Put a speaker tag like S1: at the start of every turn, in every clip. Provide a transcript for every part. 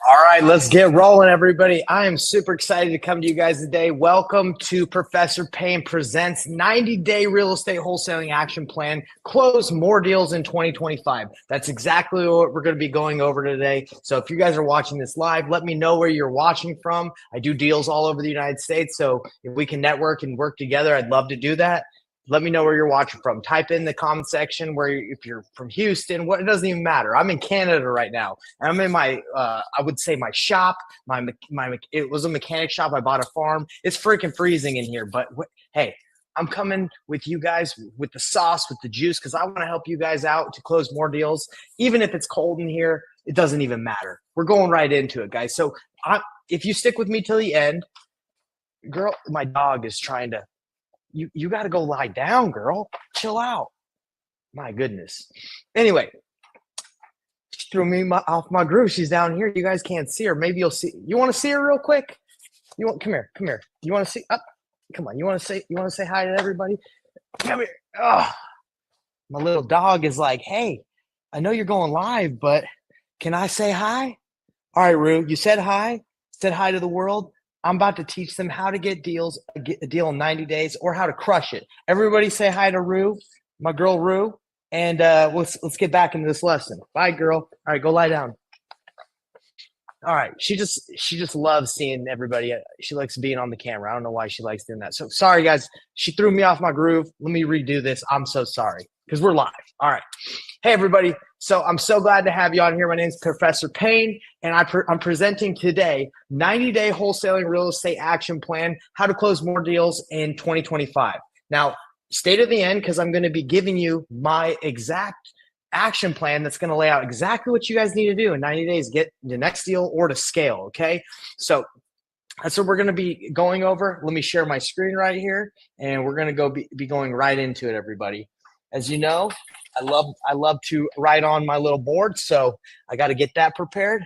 S1: All right, let's get rolling, everybody. I am super excited to come to you guys today. Welcome to Professor Payne Presents 90-Day Real Estate Wholesaling Action Plan. Close more deals in 2025. That's exactly what we're going to be going over today. So if you guys are watching this live, let me know where you're watching from. I do deals all over the United States, so if we can network and work together, I'd love to do that. Let me know where you're watching from. Type in the comment section if you're from Houston. It doesn't even matter. I'm in Canada right now, and I'm in my I would say my shop. It was a mechanic shop. I bought a farm. It's freaking freezing in here, but hey, I'm coming with you guys with the sauce, with the juice, because I want to help you guys out to close more deals. Even if it's cold in here, it doesn't even matter. We're going right into it, guys. So if you stick with me till the end, girl, my dog is trying to. You got to go lie down, girl. Chill out. My goodness. Anyway, she threw me off my groove. She's down here. You guys can't see her. Maybe you'll see. You want to see her real quick? Come here. You want to see? Come on. You want to say hi to everybody? Come here. Oh, my little dog is like, hey, I know you're going live, but can I say hi? All right, Rue. You said hi. Said hi to the world. I'm about to teach them how to get a deal in 90 days, or how to crush it. Everybody say hi to Rue, my girl Rue, and let's get back into this lesson. Bye, girl. All right, go lie down. All right, she just loves seeing everybody. She likes being on the camera. I don't know why she likes doing that. So sorry, guys. She threw me off my groove. Let me redo this. I'm so sorry because we're live. All right. Hey, everybody. So I'm so glad to have you on here. My name is Professor Payne, and I'm presenting today 90-Day Wholesaling Real Estate Action Plan, how to close more deals in 2025. Now, stay to the end because I'm going to be giving you my exact action plan that's going to lay out exactly what you guys need to do in 90 days, get the next deal or to scale, okay? So that's what we're going to be going over. Let me share my screen right here, and we're going to be going right into it, everybody. As you know, I love to write on my little board, so I got to get that prepared.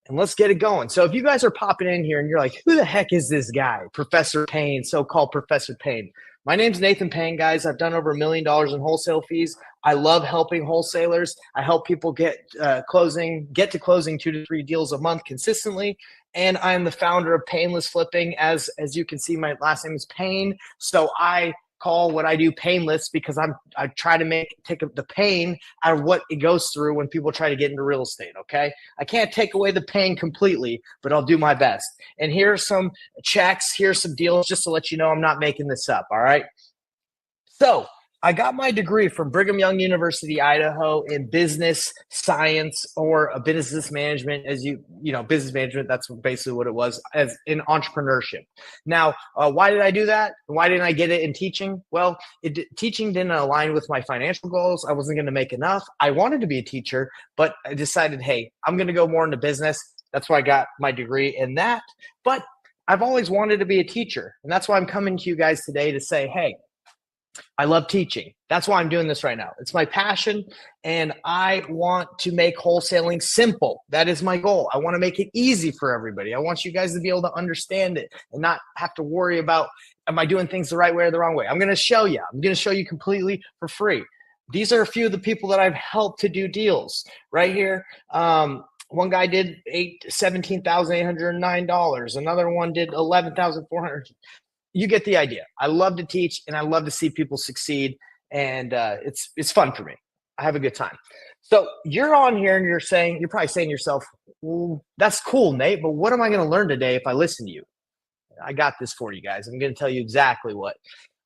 S1: And let's get it going. So if you guys are popping in here and you're like, who the heck is this guy, Professor Payne, so-called Professor Payne? My name's Nathan Payne, guys. I've done over $1 million in wholesale fees. I love helping wholesalers. I help people get to closing 2 to 3 deals a month consistently. And I'm the founder of Payneless Flipping. As you can see, my last name is Payne. So I call what I do painless because I try to take the pain out of what it goes through when people try to get into real estate, okay? I can't take away the pain completely, but I'll do my best. And here's some checks, here's some deals, just to let you know I'm not making this up, all right? So I got my degree from Brigham Young University, Idaho, in business science, or business management. Business management, that's basically what it was, as in entrepreneurship. Now, why did I do that? Why didn't I get it in teaching? Well, teaching didn't align with my financial goals. I wasn't going to make enough. I wanted to be a teacher, but I decided, hey, I'm going to go more into business. That's why I got my degree in that. But I've always wanted to be a teacher, and that's why I'm coming to you guys today to say, hey, I love teaching. That's why I'm doing this right now. It's my passion, and I want to make wholesaling simple. That is my goal. I want to make it easy for everybody. I want you guys to be able to understand it and not have to worry about, am I doing things the right way or the wrong way? I'm going to show you. I'm going to show you completely for free. These are a few of the people that I've helped to do deals right here. One guy did $17,809. Another one did $11,400. You get the idea. I love to teach, and I love to see people succeed, and it's fun for me. I have a good time. So you're on here, and you're probably saying to yourself, well, that's cool, Nate, but what am I going to learn today if I listen to you? I got this for you guys. I'm going to tell you exactly what.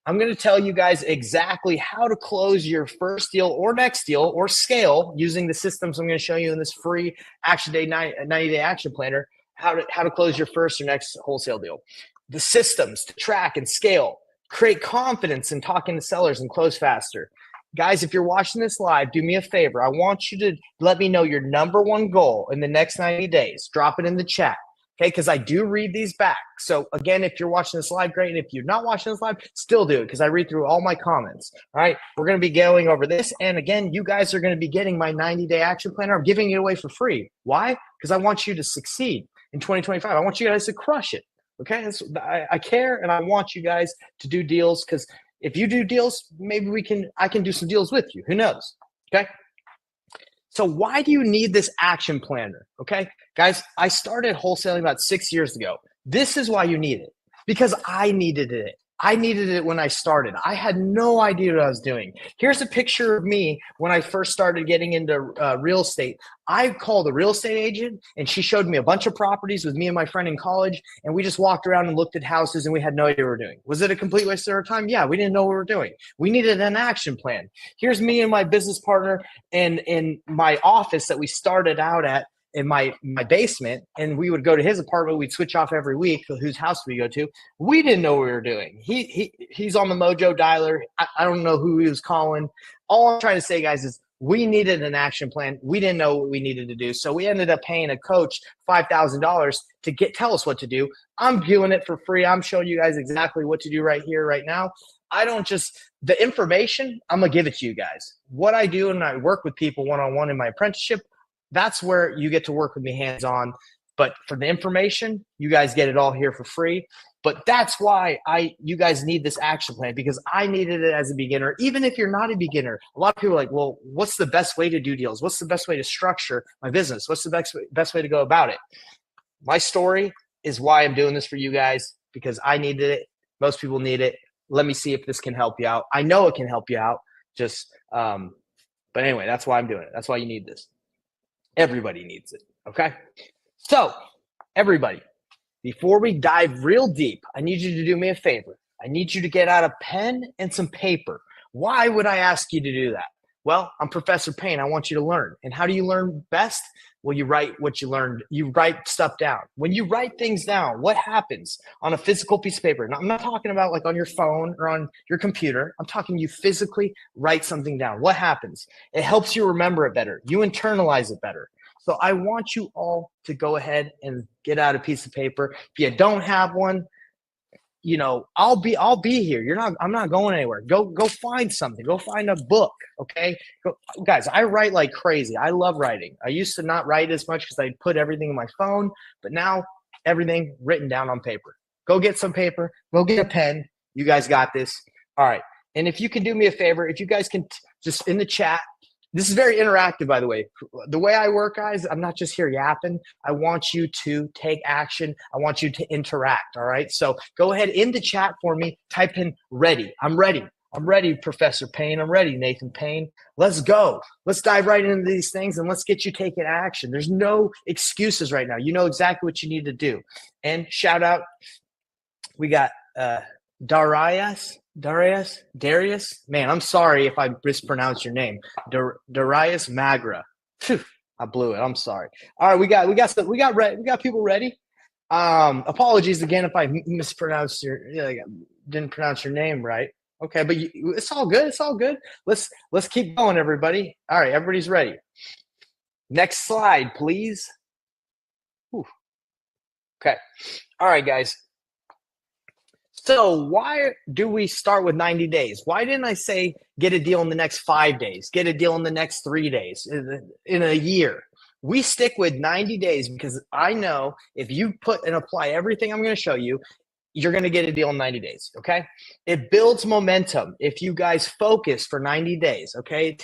S1: I'm going to tell you guys exactly how to close your first deal or next deal or scale using the systems I'm going to show you in this free 90-day action planner, how to close your first or next wholesale deal. The systems to track and scale, create confidence in talking to sellers and close faster. Guys, if you're watching this live, do me a favor. I want you to let me know your number one goal in the next 90 days. Drop it in the chat, okay? Because I do read these back. So again, if you're watching this live, great. And if you're not watching this live, still do it because I read through all my comments. All right, we're going to be going over this. And again, you guys are going to be getting my 90-day action planner. I'm giving it away for free. Why? Because I want you to succeed in 2025. I want you guys to crush it. Okay, I care, and I want you guys to do deals, because if you do deals, maybe I can do some deals with you. Who knows? Okay. So why do you need this action planner? Okay, guys, I started wholesaling about 6 years ago. This is why you need it, because I needed it. I needed it when I started. I had no idea what I was doing. Here's a picture of me when I first started getting into real estate. I called a real estate agent and she showed me a bunch of properties with me and my friend in college. And we just walked around and looked at houses and we had no idea what we were doing. Was it a complete waste of our time? Yeah, we didn't know what we were doing. We needed an action plan. Here's me and my business partner in my office that we started out at in my basement, and we would go to his apartment. We'd switch off every week whose house we go to. We didn't know what we were doing. He's on the Mojo dialer. I don't know who he was calling. All I'm trying to say, guys, is we needed an action plan. We didn't know what we needed to do, so we ended up paying a coach $5,000 to tell us what to do. I'm doing it for free. I'm showing you guys exactly what to do right here, right now. I don't just the information. I'm gonna give it to you guys. What I do, and I work with people one-on-one in my apprenticeship. That's where you get to work with me hands-on. But for the information, you guys get it all here for free. But that's why you guys need this action plan, because I needed it as a beginner. Even if you're not a beginner, a lot of people are like, well, what's the best way to do deals? What's the best way to structure my business? What's the best way to go about it? My story is why I'm doing this for you guys, because I needed it. Most people need it. Let me see if this can help you out. I know it can help you out. But anyway, that's why I'm doing it. That's why you need this. Everybody needs it, okay? So, everybody, before we dive real deep, I need you to do me a favor. I need you to get out a pen and some paper. Why would I ask you to do that? Well, I'm Professor Payne. I want you to learn. And how do you learn best? Well, you write what you learned. You write stuff down. When you write things down, what happens on a physical piece of paper? Now, I'm not talking about like on your phone or on your computer. I'm talking you physically write something down. What happens? It helps you remember it better. You internalize it better. So I want you all to go ahead and get out a piece of paper. If you don't have one, you know, I'll be here. I'm not going anywhere. Go find something. Go find a book. Okay. Guys, I write like crazy. I love writing. I used to not write as much because I'd put everything in my phone, but now everything written down on paper. Go get some paper. Go get a pen. You guys got this. All right. And if you can do me a favor, if you guys can just in the chat, this is very interactive, by the way. The way I work, guys, I'm not just here yapping. I want you to take action. I want you to interact, all right? So go ahead in the chat for me. Type in ready. I'm ready. I'm ready, Professor Payne. I'm ready, Nathan Payne. Let's go. Let's dive right into these things and let's get you taking action. There's no excuses right now. You know exactly what you need to do. And shout out, we got Darius. Man, I'm sorry if I mispronounce your name. Darius Magra. Phew, I blew it. I'm sorry. All right, we got people ready. Apologies again if I mispronounced didn't pronounce your name right. Okay, but it's all good. It's all good. Let's keep going, everybody. All right, everybody's ready. Next slide, please. Whew. Okay. All right, guys. So why do we start with 90 days? Why didn't I say get a deal in the next 5 days, get a deal in the next 3 days, in a year? We stick with 90 days because I know if you put and apply everything I'm going to show you, you're going to get a deal in 90 days, okay? It builds momentum if you guys focus for 90 days, okay?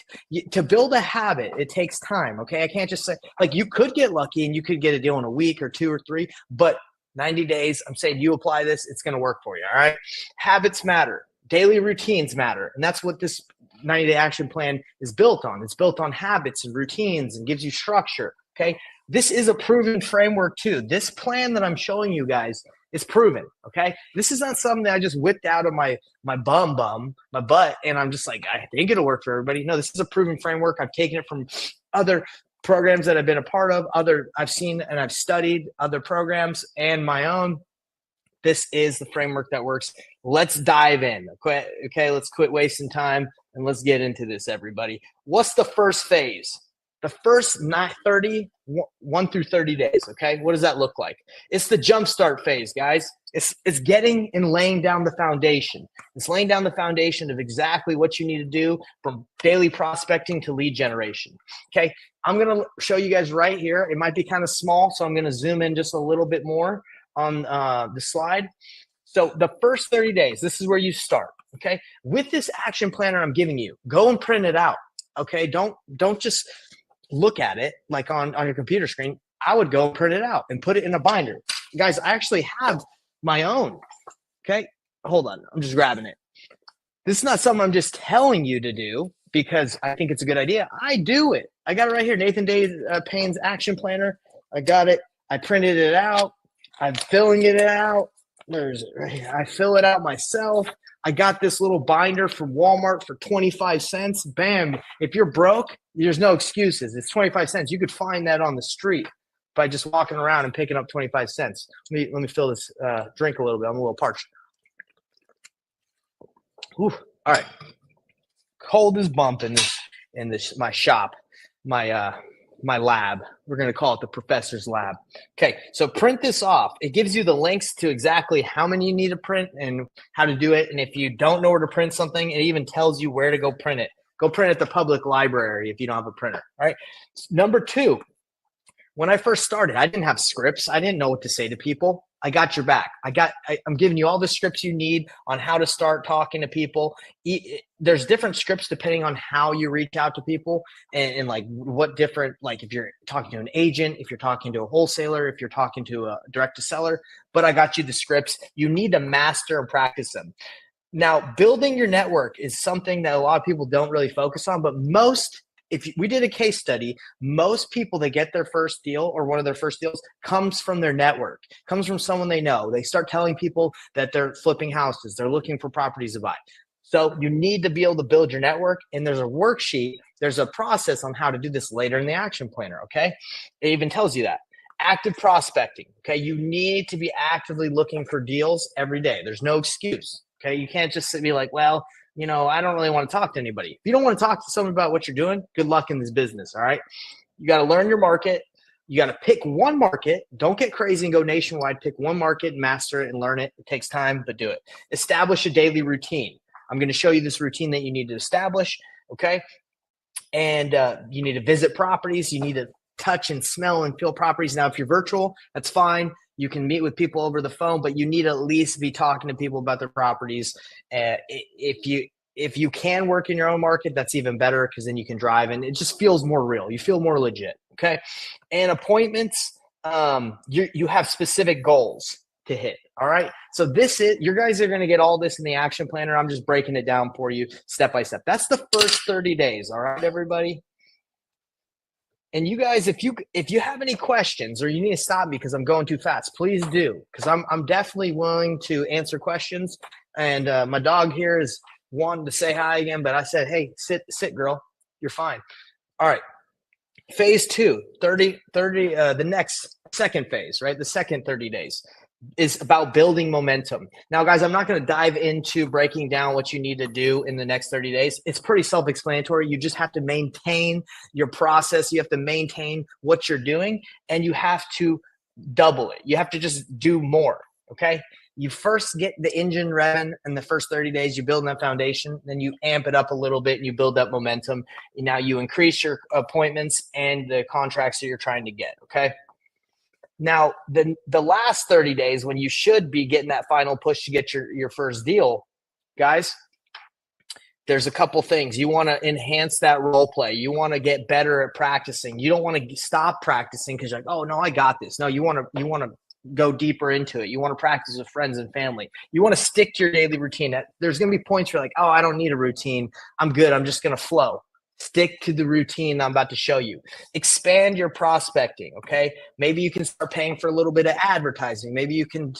S1: To build a habit, it takes time, okay? I can't just say, like, you could get lucky and you could get a deal in a week or 2 or 3, but 90 days, I'm saying you apply this, it's going to work for you, all right? Habits matter. Daily routines matter. And that's what this 90-day action plan is built on. It's built on habits and routines and gives you structure, okay? This is a proven framework too. This plan that I'm showing you guys is proven, okay? This is not something that I just whipped out of my butt, and I'm just like, I think it'll work for everybody. No, this is a proven framework. I've taken it from other programs that I've been a part of, I've seen and I've studied other programs and my own. This is the framework that works. Let's dive in. Okay, let's quit wasting time and let's get into this, everybody. What's the first phase? The first 1 through 30 days, okay? What does that look like? It's the jumpstart phase, guys. It's getting and laying down the foundation. It's laying down the foundation of exactly what you need to do from daily prospecting to lead generation, okay? I'm going to show you guys right here. It might be kind of small, so I'm going to zoom in just a little bit more on the slide. So the first 30 days, this is where you start, okay? With this action planner I'm giving you, go and print it out, okay? Don't just look at it like on your computer screen, I would go print it out and put it in a binder. Guys, I actually have my own. Okay, hold on. I'm just grabbing it. This is not something I'm just telling you to do because I think it's a good idea. I do it. I got it right here. Nathan Payne's Action Planner. I got it. I printed it out. I'm filling it out. Where is it? Right here. I fill it out myself. I got this little binder from Walmart for 25 cents. Bam. If you're broke, there's no excuses. It's 25 cents. You could find that on the street by just walking around and picking up 25 cents. Let me fill this drink a little bit. I'm a little parched. Ooh, all right. Cold as bump in this my shop, my lab. We're going to call it the professor's lab. Okay, so print this off. It gives you the links to exactly how many you need to print and how to do it. And if you don't know where to print something, it even tells you where to go print it. Go print at the public library if you don't have a printer. All right. Number 2, when I first started, I didn't have scripts. I didn't know what to say to people. I got your back. I'm giving you all the scripts you need on how to start talking to people. There's different scripts depending on how you reach out to people and like what different, like if you're talking to an agent, if you're talking to a wholesaler, if you're talking to a direct to seller, but I got you the scripts. You need to master and practice them. Now, building your network is something that a lot of people don't really focus on, but if we did a case study, most people that get their first deal or one of their first deals comes from their network, comes from someone they know. They start telling people that they're flipping houses, they're looking for properties to buy. So you need to be able to build your network, and there's a worksheet, there's a process on how to do this later in the action planner, okay? It even tells you that. Active prospecting, okay? You need to be actively looking for deals every day. There's no excuse, okay? You can't just be like, well, I don't really want to talk to anybody. If you don't want to talk to someone about what you're doing, good luck in this business, all right? You got to learn your market. You got to pick one market. Don't get crazy and go nationwide. Pick one market, master it, and learn it. It takes time, but do it. Establish a daily routine. I'm going to show you this routine that you need to establish, okay? And you need to visit properties. You need to touch and smell and feel properties. Now, if you're virtual, that's fine. You can meet with people over the phone, but you need to at least be talking to people about their properties. If you can work in your own market, that's even better because then you can drive and it just feels more real. You feel more legit, okay? And appointments, you have specific goals to hit, all right? So you guys are going to get all this in the action planner. I'm just breaking it down for you step by step. That's the first 30 days, all right, everybody? And you guys, if you have any questions or you need to stop me because I'm going too fast, please do, because I'm definitely willing to answer questions. And my dog here is wanting to say hi again, but I said, hey, sit, girl, you're fine. All right. Phase 2, 30, the next second phase, right? The second 30 days is about building momentum. Now, guys, I'm not going to dive into breaking down what you need to do in the next 30 days. It's pretty self-explanatory. You just have to maintain your process. You have to maintain what you're doing, and you have to double it. You have to just do more, okay? You first get the engine revving in the first 30 days. You build that foundation, then you amp it up a little bit, and you build that momentum. And now you increase your appointments and the contracts that you're trying to get, okay? Now, the last 30 days when you should be getting that final push to get your first deal, guys, there's a couple things. You want to enhance that role play. You want to get better at practicing. You don't want to stop practicing because you're like, oh, no, I got this. No, you want to go deeper into it. You want to practice with friends and family. You want to stick to your daily routine. There's going to be points where you're like, oh, I don't need a routine. I'm good. I'm just going to flow. Stick to the routine I'm about to show you. Expand your prospecting, okay? Maybe you can start paying for a little bit of advertising. Maybe you can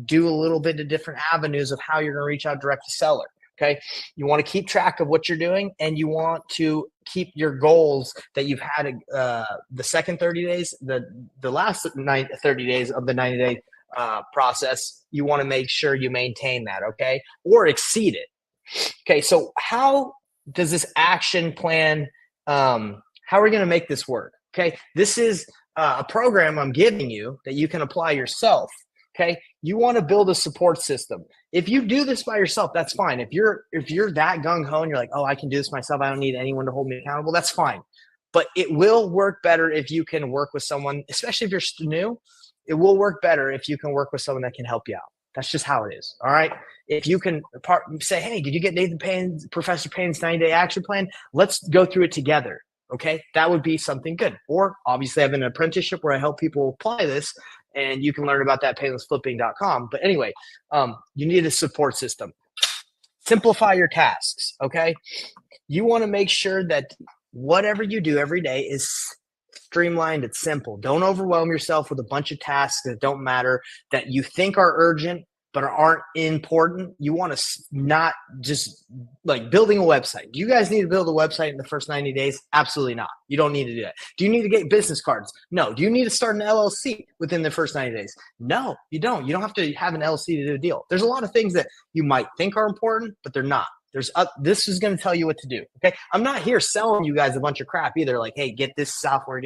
S1: do a little bit of different avenues of how you're going to reach out direct to seller, okay? You want to keep track of what you're doing, and you want to keep your goals that you've had the second 30 days, the last 30 days of the 90-day process. You want to make sure you maintain that, okay? Or exceed it. Okay, so how does this action plan, how are we going to make this work? Okay, this is a program I'm giving you that you can apply yourself. Okay, you want to build a support system. If you do this by yourself, that's fine. If you're that gung-ho and you're like, oh, I can do this myself, I don't need anyone to hold me accountable, that's fine. But it will work better if you can work with someone, especially if you're new. It will work better if you can work with someone that can help you out. That's just how it is, all right? If you can say, hey, did you get Professor Payne's 90-day action plan? Let's go through it together. Okay, that would be something good. Or obviously, I have an apprenticeship where I help people apply this, and you can learn about that at paynelessflipping.com. But anyway, you need a support system. Simplify your tasks. Okay, you want to make sure that whatever you do every day is streamlined. It's simple. Don't overwhelm yourself with a bunch of tasks that don't matter, that you think are urgent but aren't important. You want to not just like building a website. Do you guys need to build a website in the first 90 days? Absolutely not. You don't need to do that. Do you need to get business cards? No. Do you need to start an LLC within the first 90 days? No, you don't. You don't have to have an LLC to do a deal. There's a lot of things that you might think are important, but they're not. This is going to tell you what to do. Okay. I'm not here selling you guys a bunch of crap either. Like, hey, get this software.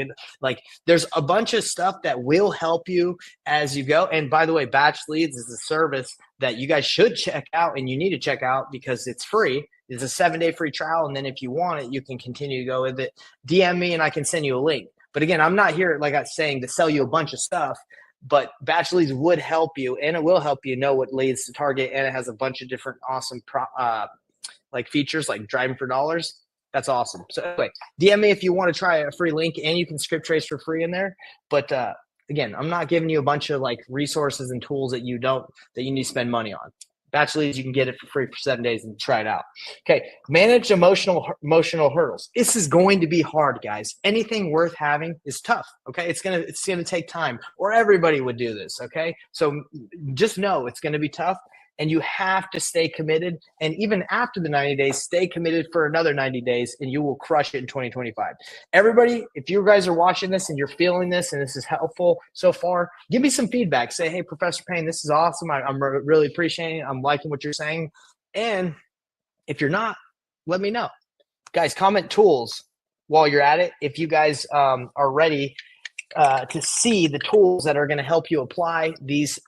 S1: There's a bunch of stuff that will help you as you go. And by the way, Batch Leads is a service that you guys should check out, and you need to check out because it's free. It's a 7-day free trial. And then if you want it, you can continue to go with it. DM me and I can send you a link. But again, I'm not here, like I was saying, to sell you a bunch of stuff. But Batch Leads would help you, and it will help you know what leads to target. And it has a bunch of different awesome like features like driving for dollars. That's awesome. So anyway, DM me if you want to try a free link, and you can script trace for free in there. But again, I'm not giving you a bunch of like resources and tools that you need to spend money on. Batch Leads, you can get it for free for 7 days and try it out. Okay, manage emotional hurdles. This is going to be hard, guys. Anything worth having is tough. Okay, it's gonna take time, or everybody would do this. Okay, so just know it's gonna be tough. And you have to stay committed. And even after the 90 days, stay committed for another 90 days, and you will crush it in 2025. Everybody, if you guys are watching this and you're feeling this and this is helpful so far, give me some feedback. Say, hey, Professor Payne, this is awesome. I'm really appreciating it. I'm liking what you're saying. And if you're not, let me know. Guys, comment tools while you're at it. If you guys are ready to see the tools that are going to help you apply these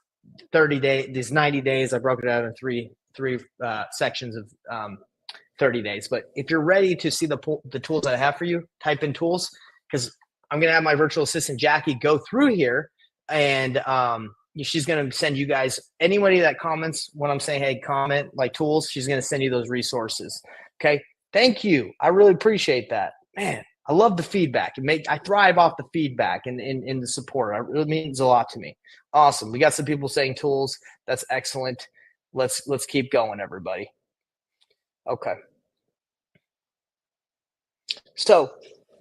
S1: 90 days. I broke it out in three sections of 30 days. But if you're ready to see the tools that I have for you, type in tools, because I'm going to have my virtual assistant, Jackie, go through here, and she's going to send you guys, anybody that comments when I'm saying, hey, comment like tools, she's going to send you those resources. Okay. Thank you. I really appreciate that. Man, I love the feedback. I thrive off the feedback and the support. It really means a lot to me. Awesome. We got some people saying tools. That's excellent. Let's keep going, everybody. Okay. So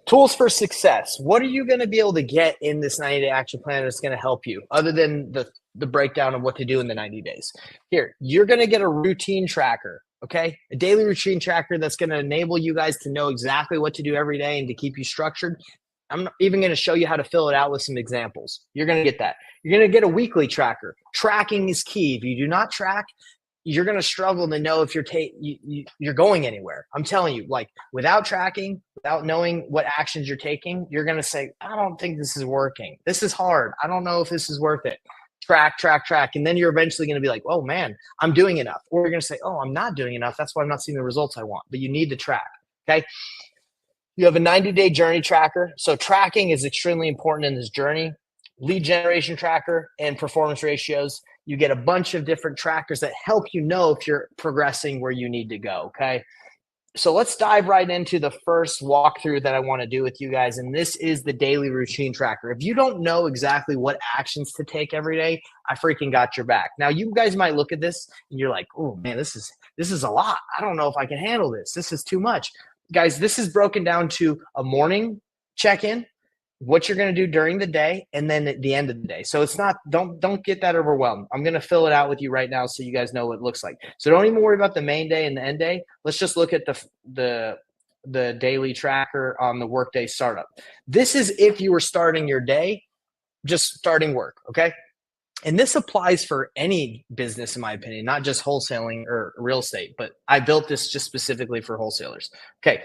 S1: tools for success. What are you going to be able to get in this 90-day action plan that's going to help you, other than the breakdown of what to do in the 90 days? Here, you're going to get a routine tracker. Okay, a daily routine tracker that's going to enable you guys to know exactly what to do every day and to keep you structured. I'm even going to show you how to fill it out with some examples. You're going to get that. You're going to get a weekly tracker. Tracking is key. If you do not track, you're going to struggle to know if you're going anywhere. I'm telling you, like, without tracking, without knowing what actions you're taking, you're going to say, I don't think this is working. This is hard. I don't know if this is worth it. Track. And then you're eventually going to be like, oh man, I'm doing enough. Or you're going to say, oh, I'm not doing enough. That's why I'm not seeing the results I want. But you need to track. Okay. You have a 90-day journey tracker. So tracking is extremely important in this journey. Lead generation tracker and performance ratios. You get a bunch of different trackers that help you know if you're progressing where you need to go. Okay. So let's dive right into the first walkthrough that I want to do with you guys. And this is the daily routine tracker. If you don't know exactly what actions to take every day, I freaking got your back. Now, you guys might look at this and you're like, oh man, this is a lot. I don't know if I can handle this. This is too much. Guys, this is broken down to a morning check-in, what you're going to do during the day, and then at the end of the day. So it's not, don't get that overwhelmed. I'm going to fill it out with you right now so you guys know what it looks like. So don't even worry about the main day and the end day. Let's just look at the daily tracker on the workday startup. This is if you were starting your day, just starting work, okay? And this applies for any business, in my opinion, not just wholesaling or real estate, but I built this just specifically for wholesalers. Okay.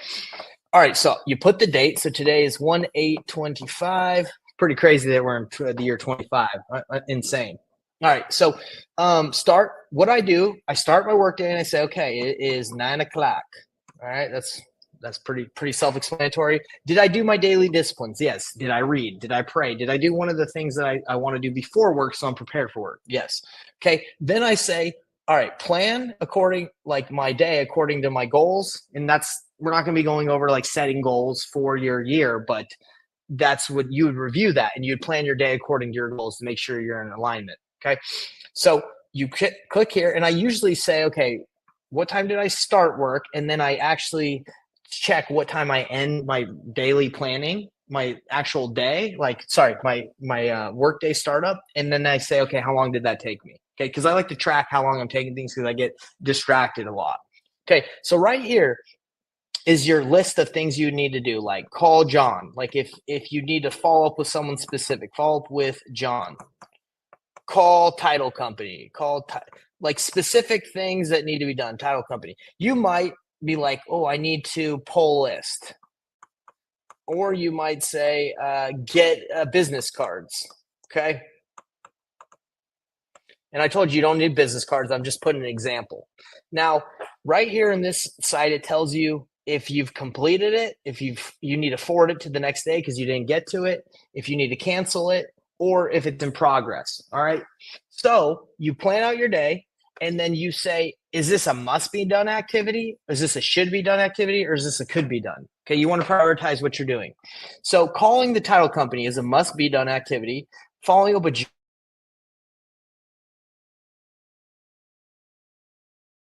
S1: All right, so you put the date. So today is 1/8/25. Pretty crazy that we're in the year 25. Insane. All right, so start. What I do, I start my workday and I say, okay, it is 9 o'clock. All right, that's pretty self-explanatory. Did I do my daily disciplines? Yes. Did I read? Did I pray? Did I do one of the things that I want to do before work so I'm prepared for work? Yes. Okay, then I say, all right, plan according, like my day according to my goals. And we're not going to be going over like setting goals for your year, but that's what you would review that, and you'd plan your day according to your goals to make sure you're in alignment. Okay. So you click here, and I usually say, okay, what time did I start work? And then I actually check what time I end my daily planning, my actual day, my work day startup. And then I say, okay, how long did that take me? Okay. Cause I like to track how long I'm taking things because I get distracted a lot. Okay. So right here is your list of things you need to do. Like call John. Like if you need to follow up with someone specific, follow up with John. Call title company, like specific things that need to be done, title company. You might be like, oh, I need to pull list. Or you might say, get business cards, okay? And I told you don't need business cards. I'm just putting an example. Now, right here in this site, it tells you if you've completed it, if you need to forward it to the next day because you didn't get to it, if you need to cancel it, or if it's in progress. All right. So you plan out your day, and then you say, is this a must be done activity? Is this a should be done activity? Or is this a could be done? Okay. You want to prioritize what you're doing. So calling the title company is a must be done activity. Following up with, it's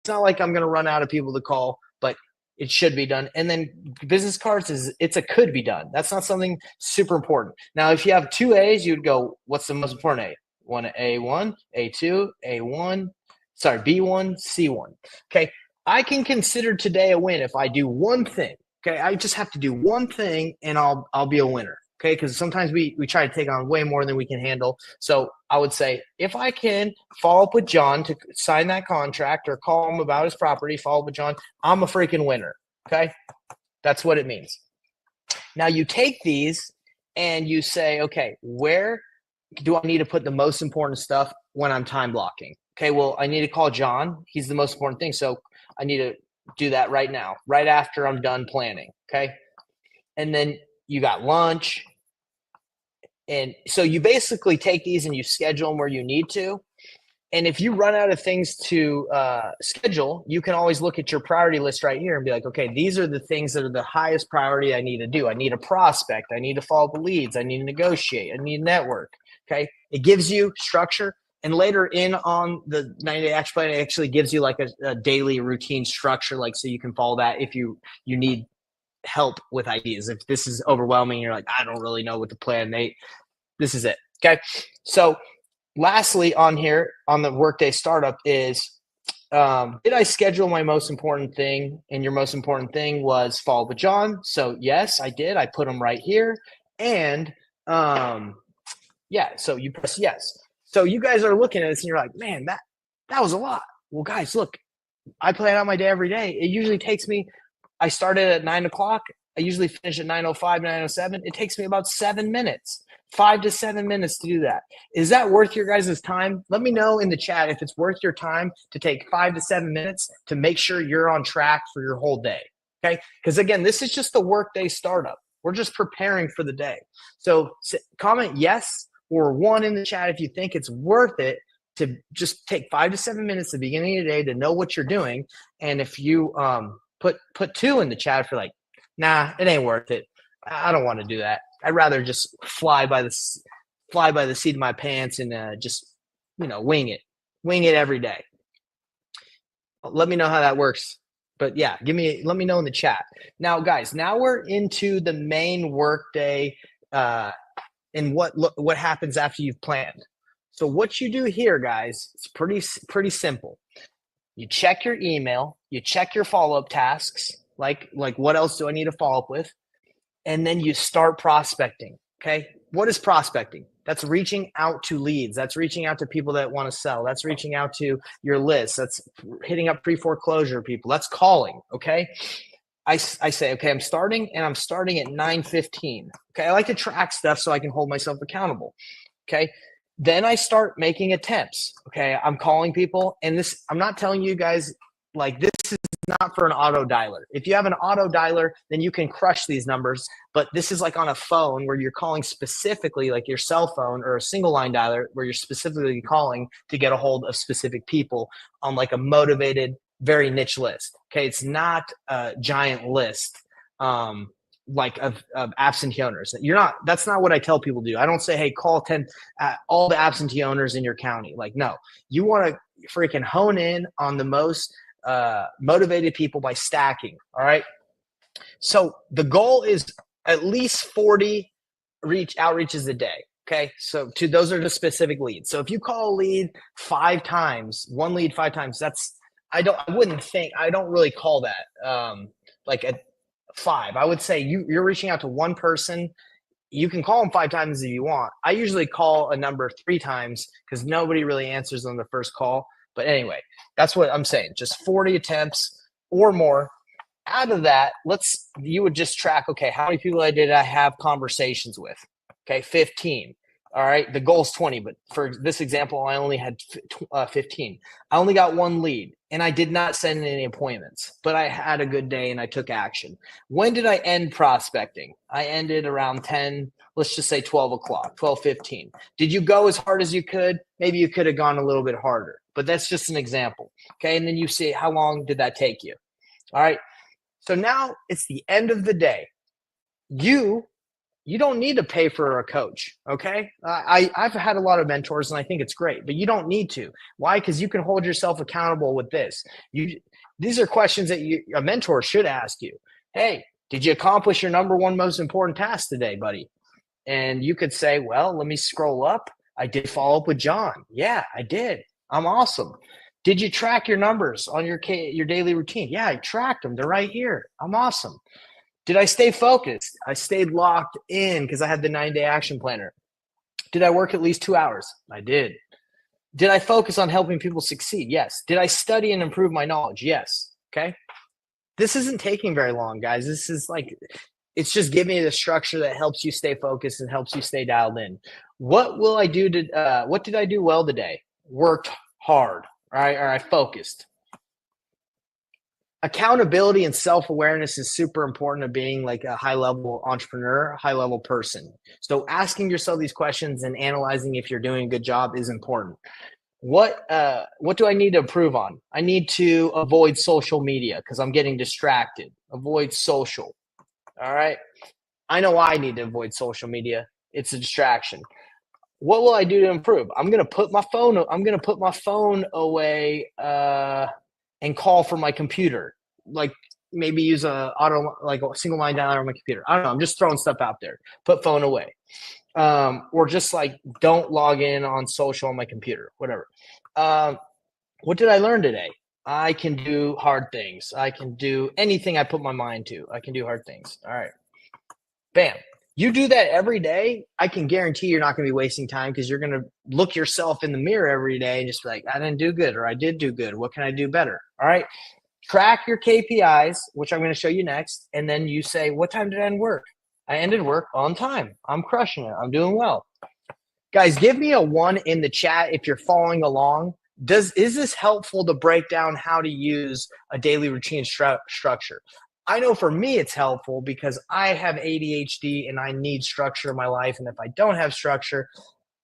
S1: not like I'm going to run out of people to call, but it should be done. And then business cards it's a could be done. That's not something super important. Now, if you have two A's, you'd go, what's the most important A? A1, A2, A1, sorry, B1, C1. Okay. I can consider today a win if I do one thing. Okay. I just have to do one thing and I'll be a winner. Okay. Because sometimes we try to take on way more than we can handle. So I would say, if I can follow up with John to sign that contract or call him about his property, follow up with John, I'm a freaking winner. Okay. That's what it means. Now you take these and you say, okay, where do I need to put the most important stuff when I'm time blocking? Okay. Well, I need to call John. He's the most important thing. So I need to do that right now, right after I'm done planning. Okay. And then you got lunch. And so you basically take these and you schedule them where you need to. And if you run out of things to schedule, you can always look at your priority list right here and be like, okay, these are the things that are the highest priority I need to do. I need a prospect. I need to follow up with leads. I need to negotiate. I need to network. Okay. It gives you structure. And later in on the 90-day action plan, it actually gives you like a daily routine structure, like so you can follow that if you need help with ideas. If this is overwhelming, you're like, I don't really know what to plan. This is it. Okay. So lastly on here on the workday startup is, did I schedule my most important thing? And your most important thing was follow up with John. So yes, I did. I put them right here. And yeah, so you press yes. So you guys are looking at this and you're like, man, that was a lot. Well, guys, look, I plan out my day every day. It usually takes me, I started at 9 o'clock. I usually finish at 9:05, 9:07. It takes me about 7 minutes. 5 to 7 minutes to do that. Is that worth your guys' time? Let me know in the chat if it's worth your time to take 5 to 7 minutes to make sure you're on track for your whole day. Okay. Because again, this is just the workday startup. We're just preparing for the day. So comment yes or one in the chat if you think it's worth it to just take 5 to 7 minutes at the beginning of the day to know what you're doing. And if you put 2 in the chat if you're like, nah, it ain't worth it. I don't want to do that. I'd rather just fly by the seat of my pants and just, wing it every day. Let me know how that works. But yeah, let me know in the chat. Now, guys, now we're into the main workday and what happens after you've planned. So what you do here, guys, it's pretty simple. You check your email, you check your follow-up tasks, like what else do I need to follow up with? And then you start prospecting. Okay. What is prospecting? That's reaching out to leads. That's reaching out to people that want to sell. That's reaching out to your list. That's hitting up pre-foreclosure people. That's calling. Okay. I say, okay, I'm starting at 9:15. Okay. I like to track stuff so I can hold myself accountable. Okay. Then I start making attempts. Okay. I'm calling people, and I'm not telling you guys, like, this is not for an auto dialer. If you have an auto dialer, then you can crush these numbers. But this is like on a phone where you're calling specifically, like your cell phone or a single line dialer, where you're specifically calling to get a hold of specific people on like a motivated, very niche list. Okay, it's not a giant list. Like of absentee owners. That's not what I tell people to do. I don't say, hey, call 10 all the absentee owners in your county. Like, no, you want to freaking hone in on the most motivated people by stacking. All right. So the goal is at least 40 outreaches a day. Okay. So those are the specific leads. So if you call a lead 5 times, one lead 5 times, I don't really call that like a 5. I would say you're reaching out to one person. You can call them 5 times if you want. I usually call a number 3 times because nobody really answers on the first call. But anyway, that's what I'm saying. Just 40 attempts or more. Out of that, you would just track, okay, how many people did I have conversations with? Okay, 15. All right, the goal is 20, but for this example, I only had 15. I only got 1 lead, and I did not send any appointments, but I had a good day and I took action. When did I end prospecting? I ended around 10, let's just say 12 o'clock, 12:15. Did you go as hard as you could? Maybe you could have gone a little bit harder, but that's just an example. Okay, and then you see how long did that take you? All right, so now it's the end of the day. You don't need to pay for a coach, okay? I've had a lot of mentors, and I think it's great, but you don't need to. Why? Because you can hold yourself accountable with this. These are questions that a mentor should ask you. Hey, did you accomplish your number one most important task today, buddy? And you could say, well, let me scroll up. I did follow up with John. Yeah, I did. I'm awesome. Did you track your numbers on your daily routine? Yeah, I tracked them. They're right here. I'm awesome. Did I stay focused? I stayed locked in because I had the 9-day action planner. Did I work at least 2 hours? I did. Did I focus on helping people succeed? Yes. Did I study and improve my knowledge? Yes. Okay. This isn't taking very long, guys. This is it's just giving you the structure that helps you stay focused and helps you stay dialed in. What did I do well today? Worked hard, right? Or I focused. Accountability and self-awareness is super important to being like a high-level entrepreneur, high-level person. So asking yourself these questions and analyzing if you're doing a good job is important. What do I need to improve on? I need to avoid social media because I'm getting distracted. Avoid social. All right. I know I need to avoid social media. It's a distraction. What will I do to improve? I'm gonna put my phone away and call from my computer, like maybe use a single line dialer on my computer. I don't know. I'm just throwing stuff out there. Put phone away, or just like don't log in on social on my computer. Whatever. What did I learn today? I can do hard things. I can do anything I put my mind to. I can do hard things. All right. Bam. You do that every day, I can guarantee you're not going to be wasting time because you're going to look yourself in the mirror every day and just be like, I didn't do good or I did do good. What can I do better? All right. Track your KPIs, which I'm going to show you next. And then you say, what time did I end work? I ended work on time. I'm crushing it. I'm doing well. Guys, give me a 1 in the chat if you're following along. Is this helpful to break down how to use a daily routine structure? I know for me it's helpful because I have ADHD and I need structure in my life. And if I don't have structure,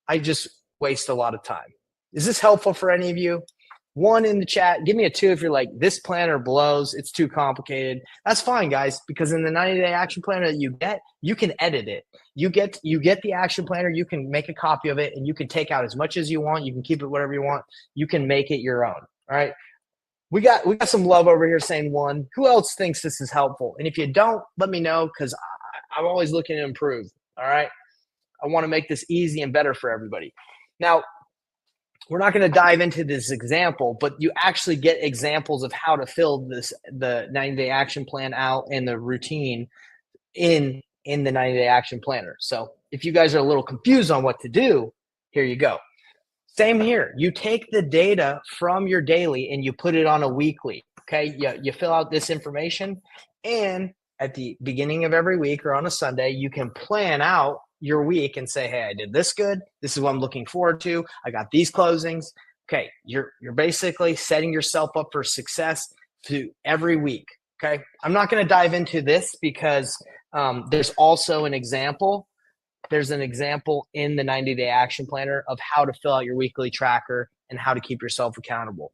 S1: I just waste a lot of time. Is this helpful for any of you? 1 in the chat. Give me a 2 if you're like, this planner blows. It's too complicated. That's fine, guys, because in the 90-day action planner that you get, you can edit it. You get the action planner. You can make a copy of it and you can take out as much as you want. You can keep it whatever you want. You can make it your own. All right. We got some love over here saying 1. Who else thinks this is helpful? And if you don't, let me know because I'm always looking to improve. All right. I want to make this easy and better for everybody. Now, we're not going to dive into this example, but you actually get examples of how to fill the 90-day action plan out and the routine in the 90-day action planner. So if you guys are a little confused on what to do, here you go. Same here. You take the data from your daily and you put it on a weekly. Okay. You fill out this information, and at the beginning of every week or on a Sunday, you can plan out your week and say, hey, I did this good. This is what I'm looking forward to. I got these closings. Okay. You're basically setting yourself up for success, to every week. Okay. I'm not going to dive into this because there's also an example. There's an example in the 90-day action planner of how to fill out your weekly tracker and how to keep yourself accountable.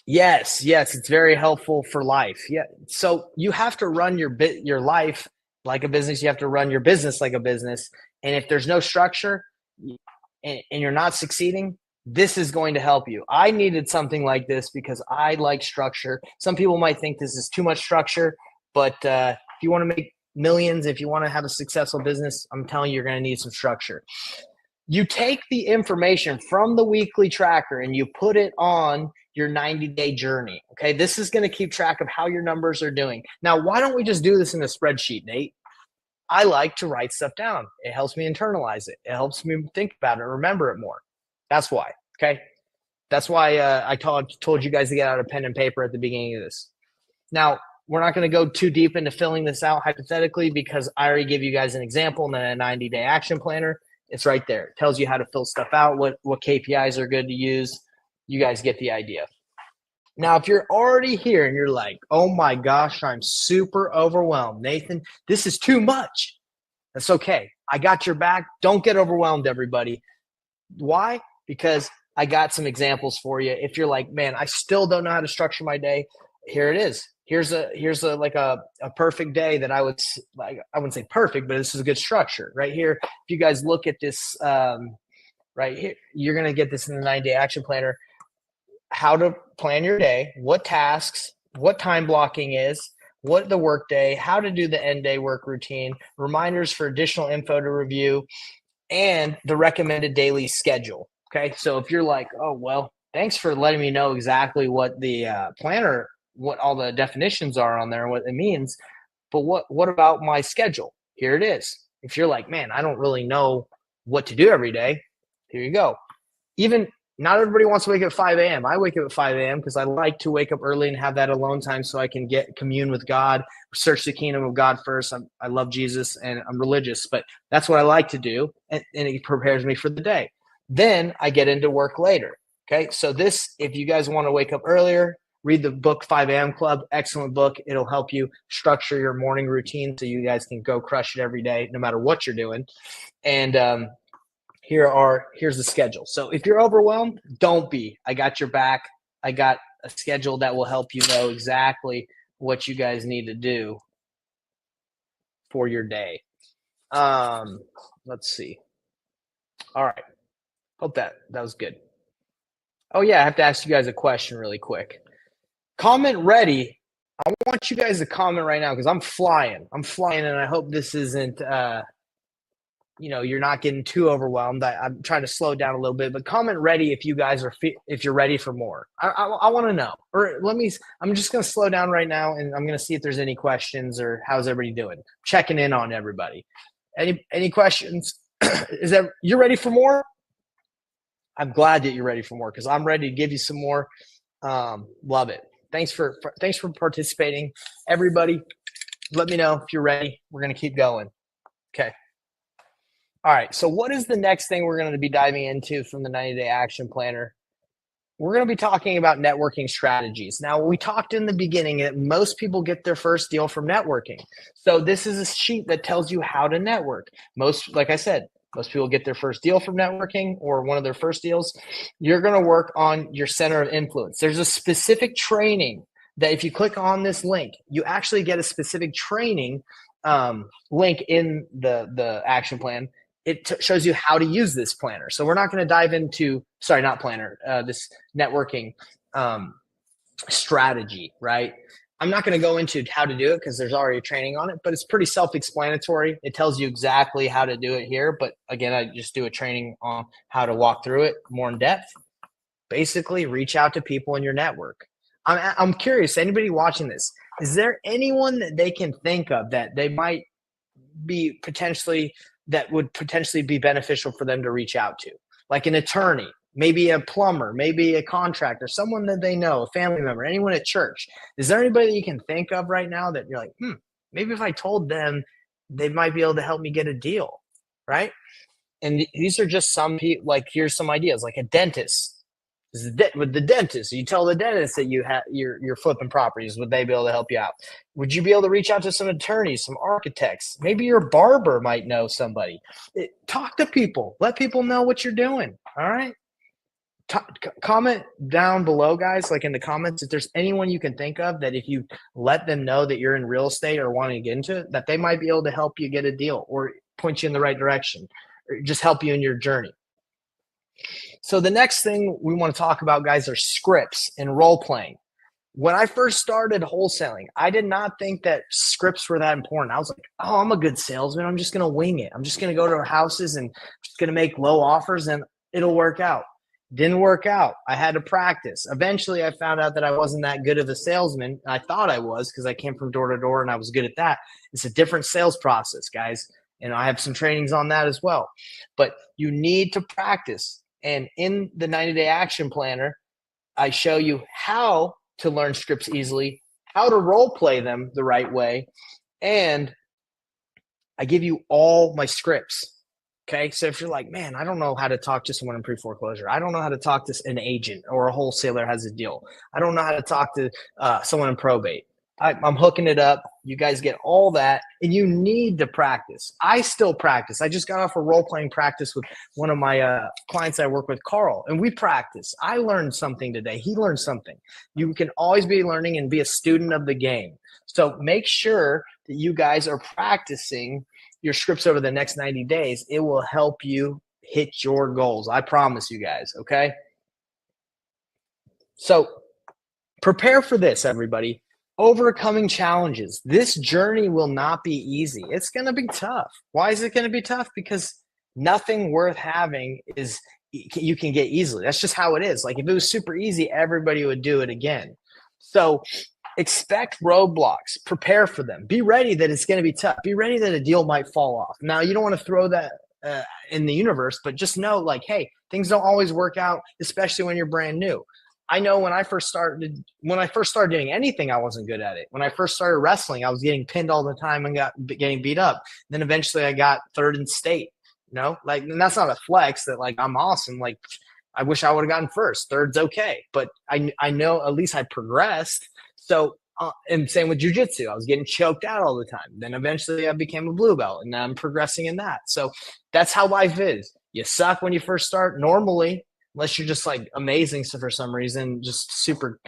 S1: Yes, it's very helpful for life. Yeah. So you have to run your life like a business. You have to run your business like a business. And if there's no structure and you're not succeeding, this is going to help you. I needed something like this because I like structure. Some people might think this is too much structure, but if you want to make millions, if you want to have a successful business, I'm telling you, you're going to need some structure. You take the information from the weekly tracker and you put it on your 90-day journey. Okay. This is going to keep track of how your numbers are doing. Now, why don't we just do this in a spreadsheet, Nate? I like to write stuff down. It helps me internalize it. It helps me think about it and remember it more. That's why. Okay. That's why I told you guys to get out a pen and paper at the beginning of this. Now, we're not going to go too deep into filling this out hypothetically because I already gave you guys an example in the 90-day action planner. It's right there. It tells you how to fill stuff out, what KPIs are good to use. You guys get the idea. Now, if you're already here and you're like, oh my gosh, I'm super overwhelmed, Nathan, this is too much. That's okay. I got your back. Don't get overwhelmed, everybody. Why? Because I got some examples for you. If you're like, man, I still don't know how to structure my day, here it is. Here's a like a perfect day that I would like. I wouldn't say perfect, but this is a good structure right here. If you guys look at this right here, you're gonna get this in the 90-day action planner. How to plan your day, what tasks, what time blocking is, what the work day, how to do the end day work routine, reminders for additional info to review, and the recommended daily schedule. Okay, so if you're like, oh well, thanks for letting me know exactly what the planner, what all the definitions are on there and what it means, but what about my schedule? Here it is. If you're like, man, I don't really know what to do every day, here you go. Even not everybody wants to wake up at 5 a.m. I wake up at 5 a.m. because I like to wake up early and have that alone time so I can commune with God, search the kingdom of God first. I love Jesus and I'm religious, but that's what I like to do, and it prepares me for the day. Then I get into work later. Okay, so this, if you guys want to wake up earlier, read the book 5 a.m. Club. Excellent book. It'll help you structure your morning routine so you guys can go crush it every day, no matter what you're doing. And here's the schedule. So if you're overwhelmed, don't be. I got your back. I got a schedule that will help you know exactly what you guys need to do for your day. Let's see. All right. Hope that was good. Oh yeah, I have to ask you guys a question really quick. Comment ready. I want you guys to comment right now because I'm flying, and I hope this isn't you're not getting too overwhelmed. I'm trying to slow down a little bit, but comment ready if you guys if you're ready for more. I want to know. Or I'm just going to slow down right now and I'm going to see if there's any questions or how's everybody doing. Checking in on everybody. Any questions? You're ready for more? I'm glad that you're ready for more because I'm ready to give you some more. Love it. Thanks for participating. Everybody, let me know if you're ready. We're going to keep going. Okay. All right. So what is the next thing we're going to be diving into from the 90-day action planner? We're going to be talking about networking strategies. Now, we talked in the beginning that most people get their first deal from networking. So this is a sheet that tells you how to network. Like I said, most people get their first deal from networking or one of their first deals. You're going to work on your center of influence. There's a specific training that if you click on this link, you actually get a specific training link in the action plan. It shows you how to use this planner. So we're not going to dive into, this networking strategy, right? I'm not going to go into how to do it because there's already a training on it, but it's pretty self-explanatory. It tells you exactly how to do it here. But again, I just do a training on how to walk through it more in depth. Basically, reach out to people in your network. I'm curious, anybody watching this, is there anyone that they can think of that they might be that would potentially be beneficial for them to reach out to? Like an attorney, maybe a plumber, maybe a contractor, someone that they know, a family member, anyone at church. Is there anybody that you can think of right now that you're like, maybe if I told them, they might be able to help me get a deal, right? And these are just some people, like here's some ideas, like a dentist. With the dentist, you tell the dentist that you're flipping properties. Would they be able to help you out? Would you be able to reach out to some attorneys, some architects? Maybe your barber might know somebody. Talk to people. Let people know what you're doing. All right. Comment down below, guys, like in the comments, if there's anyone you can think of that if you let them know that you're in real estate or wanting to get into it, that they might be able to help you get a deal or point you in the right direction or just help you in your journey. So the next thing we want to talk about, guys, are scripts and role playing. When I first started wholesaling, I did not think that scripts were that important. I was like, oh, I'm a good salesman. I'm just going to wing it. I'm just going to go to houses and just going to make low offers and it'll work out. Didn't work out. I had to practice. Eventually, I found out that I wasn't that good of a salesman. I thought I was because I came from door to door and I was good at that. It's a different sales process, guys. And I have some trainings on that as well. But you need to practice. And in the 90-day action planner, I show you how to learn scripts easily, how to role play them the right way, and I give you all my scripts. Okay, so if you're like, man, I don't know how to talk to someone in pre-foreclosure. I don't know how to talk to an agent or a wholesaler has a deal. I don't know how to talk to someone in probate. I'm hooking it up. You guys get all that, and you need to practice. I still practice. I just got off a role-playing practice with one of my clients I work with, Carl, and we practice. I learned something today. He learned something. You can always be learning and be a student of the game. So make sure that you guys are practicing your scripts over the next 90 days. It will help you hit your goals. I promise you guys, okay? So prepare for this, everybody. Overcoming challenges. This journey will not be easy. It's going to be tough. Why is it going to be tough? Because nothing worth having is you can get easily. That's just how it is. Like if it was super easy, everybody would do it again. So expect roadblocks, prepare for them. Be ready that it's going to be tough. Be ready that a deal might fall off. Now, you don't want to throw that in the universe, but just know like, hey, things don't always work out, especially when you're brand new. I know when I first started doing anything, I wasn't good at it. When I first started wrestling, I was getting pinned all the time and getting beat up. Then eventually I got third in state, like, and that's not a flex that like, I'm awesome. Like, I wish I would have gotten first. Third's okay. But I know at least I progressed. So, and same with jujitsu, I was getting choked out all the time. Then eventually I became a blue belt and now I'm progressing in that. So that's how life is. You suck when you first start normally, unless you're just like amazing for some reason, just super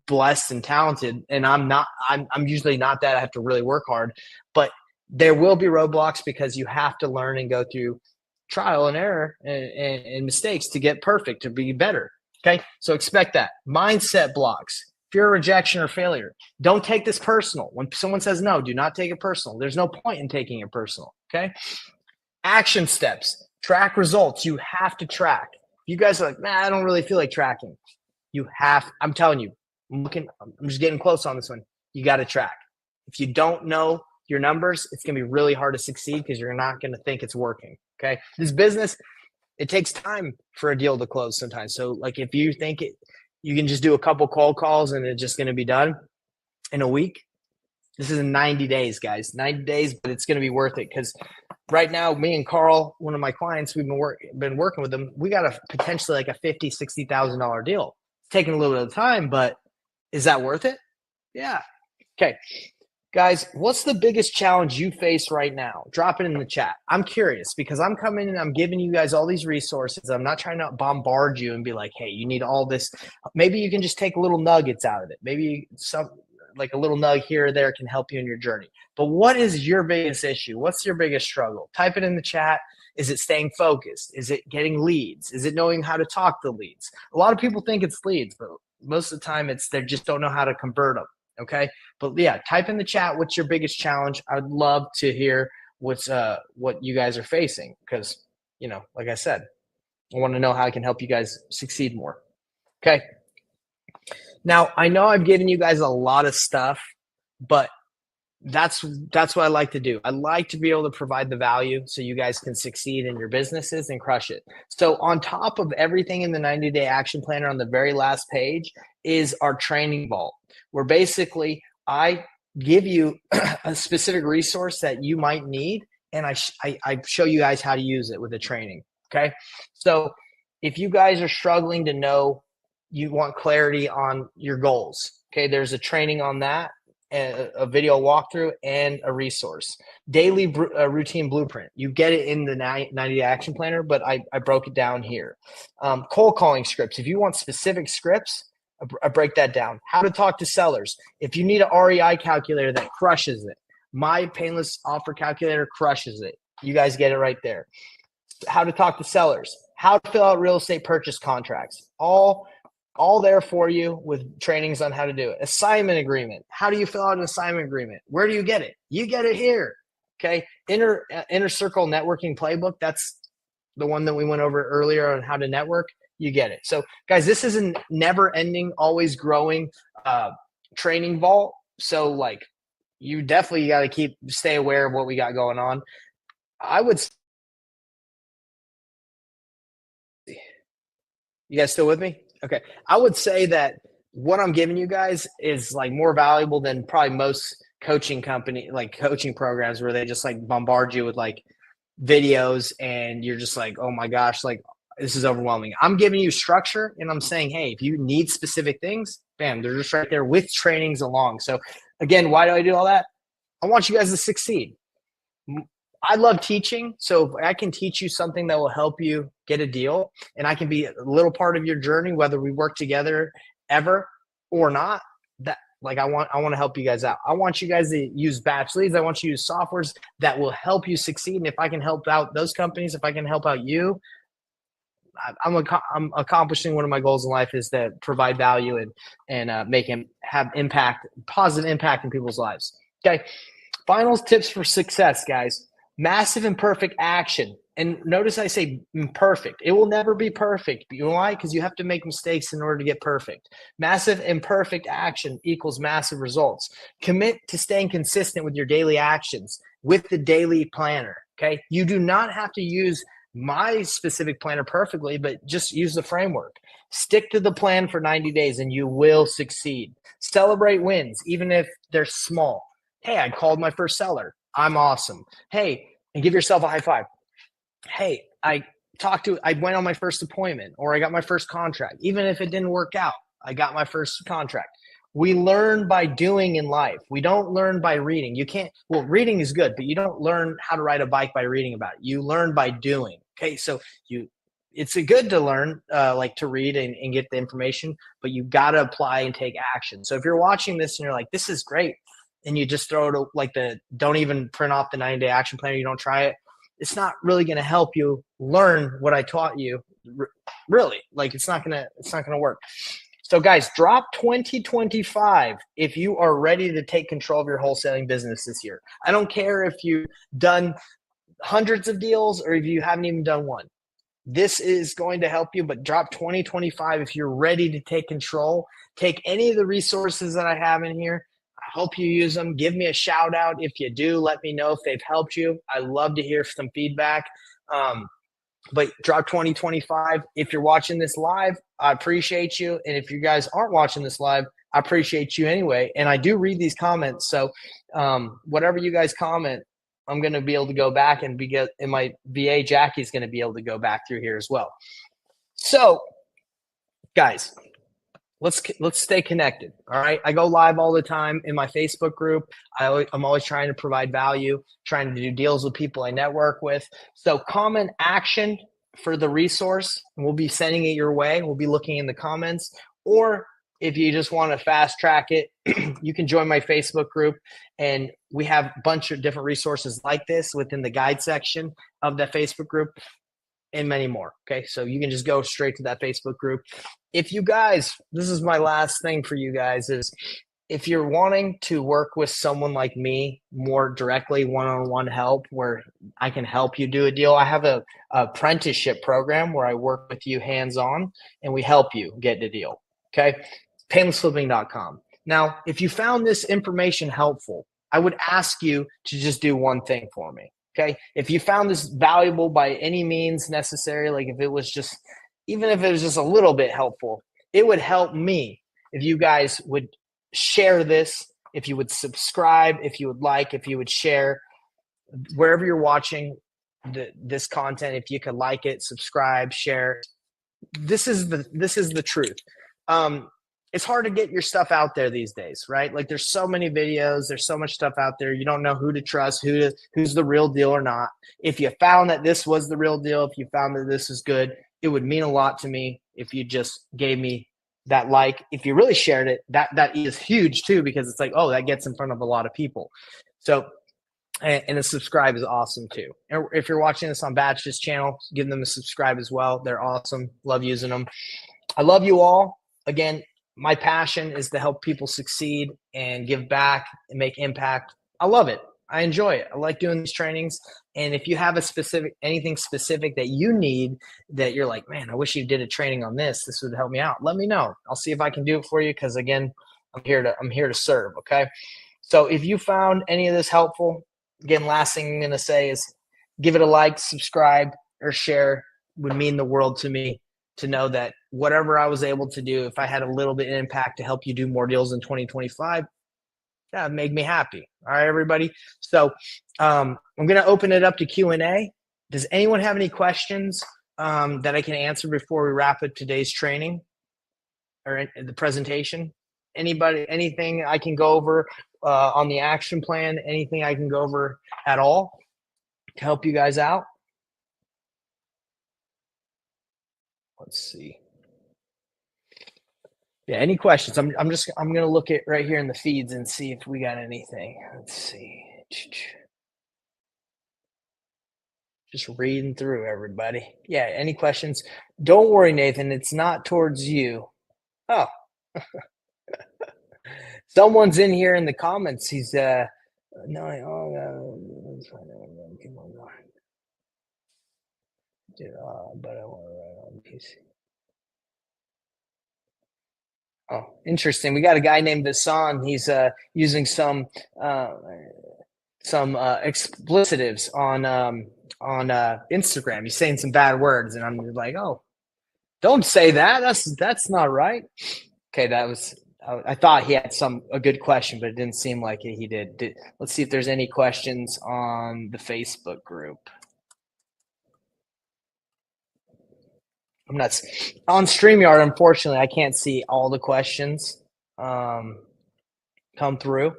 S1: blessed and talented. And I'm usually not that. I have to really work hard, but there will be roadblocks because you have to learn and go through trial and error and mistakes to get perfect, to be better. Okay. So expect that. Mindset blocks, fear of rejection or failure. Don't take this personal. When someone says no, do not take it personal. There's no point in taking it personal. Okay. Action steps, track results. You have to track. You guys are like, I don't really feel like tracking. I'm telling you, I'm just getting close on this one. You got to track. If you don't know your numbers, it's going to be really hard to succeed because you're not going to think it's working. Okay. This business, it takes time for a deal to close sometimes. So like if you think you can just do a couple cold calls and it's just going to be done in a week. This is in 90 days, guys, 90 days, but it's going to be worth it because right now, me and Carl, one of my clients, we've been working with them. We got a potentially like a $50,000, $60,000 deal. It's taking a little bit of time, but is that worth it? Yeah. Okay. Guys, what's the biggest challenge you face right now? Drop it in the chat. I'm curious because I'm coming and I'm giving you guys all these resources. I'm not trying to bombard you and be like, hey, you need all this. Maybe you can just take little nuggets out of it. Maybe like a little nug here or there can help you in your journey. But what is your biggest issue? What's your biggest struggle? Type it in the chat. Is it staying focused? Is it getting leads? Is it knowing how to talk to leads? A lot of people think it's leads, but most of the time they just don't know how to convert them. Okay. But yeah, type in the chat. What's your biggest challenge? I would love to hear what you guys are facing. Cause like I said, I want to know how I can help you guys succeed more. Okay. Now I know I've given you guys a lot of stuff, but that's what I like to do. I like to be able to provide the value so you guys can succeed in your businesses and crush it. So on top of everything in the 90-day action planner on the very last page is our training vault, where basically I give you a specific resource that you might need. And I show you guys how to use it with the training. Okay. So if you guys are struggling to know you want clarity on your goals. Okay, there's a training on that, a video walkthrough, and a resource. Daily routine blueprint. You get it in the 90-day action planner, but I broke it down here. Cold calling scripts. If you want specific scripts, I break that down. How to talk to sellers. If you need an REI calculator that crushes it, my Payneless offer calculator crushes it. You guys get it right there. How to talk to sellers. How to fill out real estate purchase contracts. All there for you with trainings on how to do it. Assignment agreement. How do you fill out an assignment agreement? Where do you get it? You get it here. Okay. Inner circle networking playbook. That's the one that we went over earlier on how to network. You get it. So guys, this is a never ending, always growing training vault. So like you definitely got to stay aware of what we got going on. You guys still with me? Okay. I would say that what I'm giving you guys is like more valuable than probably most coaching programs where they just like bombard you with like videos and you're just like, oh my gosh, like this is overwhelming. I'm giving you structure and I'm saying, hey, if you need specific things, bam, they're just right there with trainings along. So again, why do I do all that? I want you guys to succeed. I love teaching. So if I can teach you something that will help you get a deal and I can be a little part of your journey, whether we work together ever or not, that like I want to help you guys out. I want you guys to use batch leads. I want you to use softwares that will help you succeed. And if I can help out those companies, if I can help out you, I'm accomplishing one of my goals in life is to provide value and make him have positive impact in people's lives. Okay. Final tips for success, guys. Massive imperfect action. And notice I say imperfect. It will never be perfect. You know why? Because you have to make mistakes in order to get perfect. Massive imperfect action equals massive results. Commit to staying consistent with your daily actions with the daily planner. Okay. You do not have to use my specific planner perfectly, but just use the framework. Stick to the plan for 90 days and you will succeed. Celebrate wins, even if they're small. Hey, I called my first seller. I'm awesome. Hey, and give yourself a high five. Hey, I went on my first appointment or I got my first contract. Even if it didn't work out, I got my first contract. We learn by doing in life. We don't learn by reading. Reading is good, but you don't learn how to ride a bike by reading about it. You learn by doing. Okay, so it's good to learn, like to read and get the information, but you got to apply and take action. So if you're watching this and you're like, this is great, and you just throw it like don't even print off the 90-day action plan, you don't try it, it's not really going to help you learn what I taught you. Really, like it's not going to work. So guys, drop 2025 if you are ready to take control of your wholesaling business this year. I don't care if you've done hundreds of deals or if you haven't even done one. This is going to help you, but drop 2025 if you're ready to take control. Take any of the resources that I have in here. I hope you use them. Give me a shout out if you do. Let me know if they've helped you. I love to hear some feedback. But drop 2025. If you're watching this live, I appreciate you. And if you guys aren't watching this live, I appreciate you anyway. And I do read these comments. So whatever you guys comment, I'm going to be able to go back and my VA Jackie's going to be able to go back through here as well. So guys, let's stay connected. All right. I go live all the time in my Facebook group. I'm always trying to provide value, trying to do deals with people I network with. So comment action for the resource, and we'll be sending it your way. We'll be looking in the comments, or if you just want to fast track it, you can join my Facebook group, and we have a bunch of different resources like this within the guide section of the Facebook group and many more. Okay. So you can just go straight to that Facebook group. If you guys, this is my last thing for you guys, is if you're wanting to work with someone like me more directly, one-on-one help where I can help you do a deal, I have a apprenticeship program where I work with you hands-on and we help you get the deal. Okay. Paynelessflipping.com. Now, if you found this information helpful, I would ask you to just do one thing for me. Okay. If you found this valuable by any means necessary, like if it was just, even if it was just a little bit helpful, it would help me if you guys would share this, if you would subscribe, if you would share wherever you're watching this content. If you could like it, subscribe, share. This is the truth. it's hard to get your stuff out there these days, right? Like there's so many videos, there's so much stuff out there. You don't know who to trust, who's the real deal or not. If you found that this was the real deal, if you found that this is good, it would mean a lot to me if you just gave me that like. If you really shared it, that is huge too, because it's like, oh, that gets in front of a lot of people. So and a subscribe is awesome too. And if you're watching this on Batch's channel, give them a subscribe as well. They're awesome. Love using them. I love you all. Again, my passion is to help people succeed and give back and make impact. I love it. I enjoy it. I like doing these trainings. And if you have anything specific that you need, that you're like, man, I wish you did a training on this. This would help me out. Let me know. I'll see if I can do it for you. Because again, I'm here to serve. Okay. So if you found any of this helpful, again, last thing I'm going to say is give it a like, subscribe, or share. Would mean the world to me to know that whatever I was able to do, if I had a little bit of impact to help you do more deals in 2025, that made me happy. All right, everybody. So I'm going to open it up to Q&A. Does anyone have any questions that I can answer before we wrap up today's training or the presentation? Anybody, anything I can go over on the action plan, anything I can go over at all to help you guys out? Let's see. Yeah, any questions? I'm gonna look at right here in the feeds and see if we got anything. Let's see. Just reading through everybody. Yeah, any questions? Don't worry, Nathan. It's not towards you. Oh, someone's in here in the comments. He's no, but I want to write on PC. Oh, interesting. We got a guy named Hassan. He's using some explicitives on Instagram. He's saying some bad words, and I'm like, oh, don't say that. That's not right. Okay, that was. I thought he had a good question, but it didn't seem like he did. Let's see if there's any questions on the Facebook group. I'm not on StreamYard. Unfortunately, I can't see all the questions come through.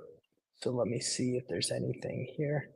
S1: So let me see if there's anything here.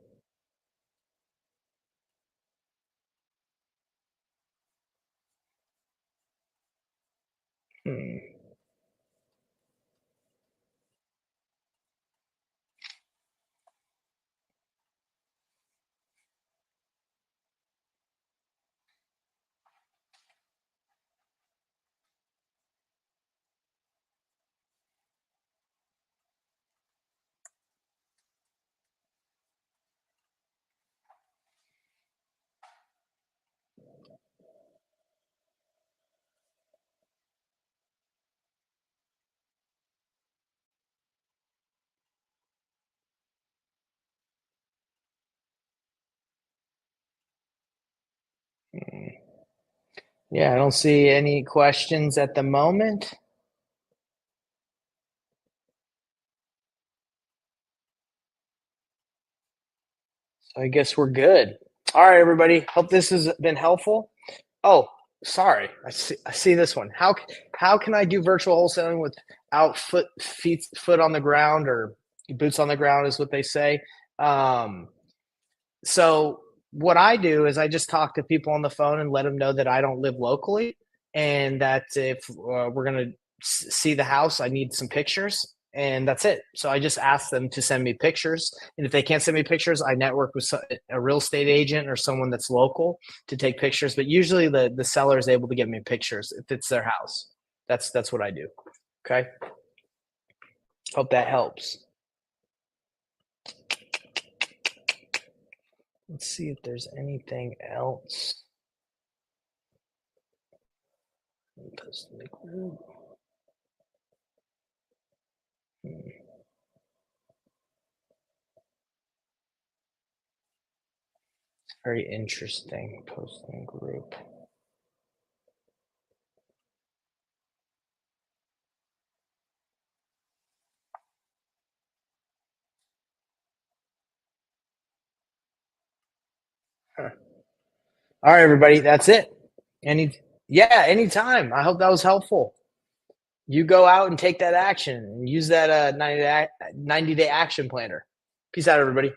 S1: Yeah, I don't see any questions at the moment. So I guess we're good. All right, everybody. Hope this has been helpful. Oh, sorry. I see this one. How can I do virtual wholesaling without foot on the ground, or boots on the ground is what they say. So what I do is I just talk to people on the phone and let them know that I don't live locally, and that if we're going to see the house, I need some pictures, and that's it. So I just ask them to send me pictures, and if they can't send me pictures, I network with a real estate agent or someone that's local to take pictures. But usually the seller is able to get me pictures if it's their house. That's what I do. Okay. Hope that helps. Let's see if there's anything else. Post in the group. Very interesting. Post in group. Huh. All right, everybody. That's it. Anytime. I hope that was helpful. you go out and take that action and use that 90-day action planner. Peace out, everybody.